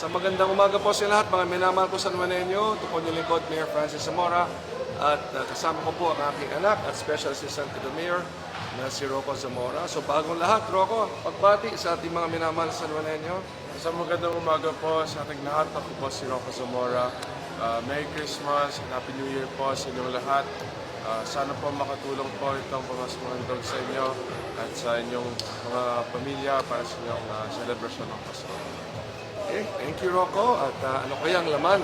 Sa magandang umaga po sa lahat, mga minamahal ko San Juanenyo. Ito po yung lingkod, Mayor Francis Zamora. At kasama ko po ang aking anak at Special Assistant to the Mayor na si Rocco Zamora. So bagong lahat, Rocco, pagbati sa ating mga minamahal sa San Juanenyo. Sa magandang umaga po sa ating lahat. Ako po si Rocco Zamora. Merry Christmas and Happy New Year po sa inyong lahat. Sana po makatulong po itong pamaskong handog sa inyo at sa inyong mga pamilya para sa inyong celebration ng Pasko. Okay, thank you, Rocco. At ano kaya ang laman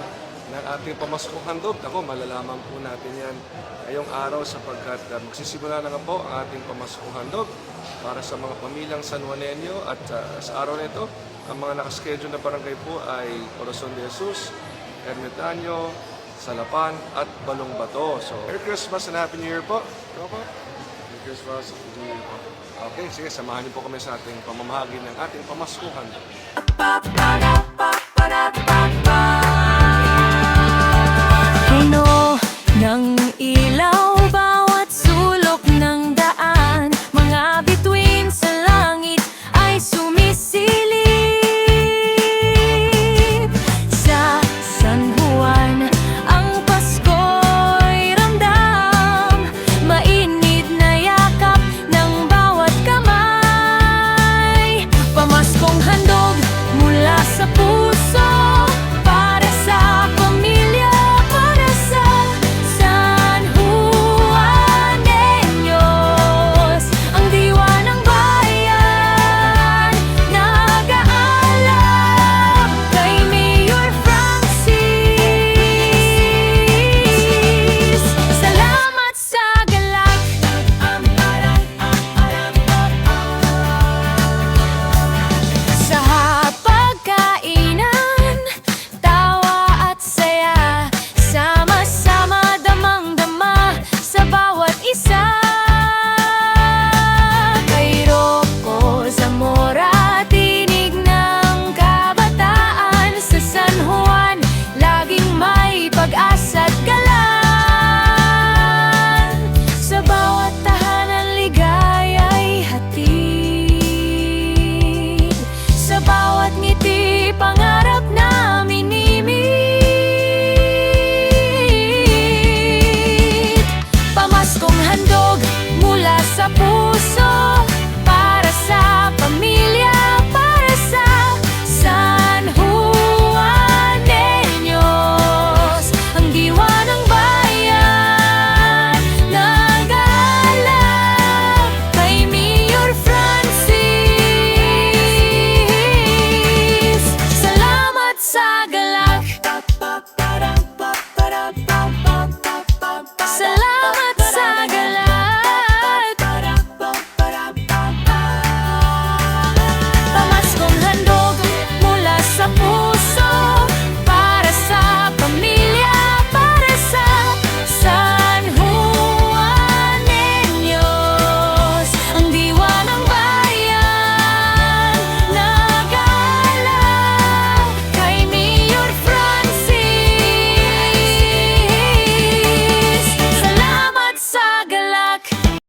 ng ating pamaskong handog? Ako, malalaman po natin yan ngayong araw sapagkat magsisimula na nga po ang ating pamaskong handog para sa mga pamilyang San Juanenyo. At sa araw na ito, ang mga nakaschedule na barangay po ay Corazon de Jesus, Ermitaño, Salapan at Balongbato. So, Merry Christmas and Happy New Year po, Rocco. Merry Christmas and Happy New Year po. Okay, sige, samahan niyo po kami sa ating pamamahagi ng ating pamaskong handog. Puno ng ilaw bawat sulok ng daan, mga bituin sa langit ay sumisilip. Sa San Juan ang Pasko'y ramdam, mainit na yakap ng bawat kamay. Pamaskong handog mula sa puso para sa pamilya, para sa San Juaneños. Ang diwa ng bayan nag-aalap kay Mayor Francis. Salamat sa galak. Sa pagkainan, tawa at saya, sama-sama damang-dama sa bawat isa. Kay Rocco Zamora, tinig ng kabataan. Sa San Juan, laging may pag-asa't galan. Sa bawat tahanan, ligaya'y hatid. Sa bawat ngiti, pangarap.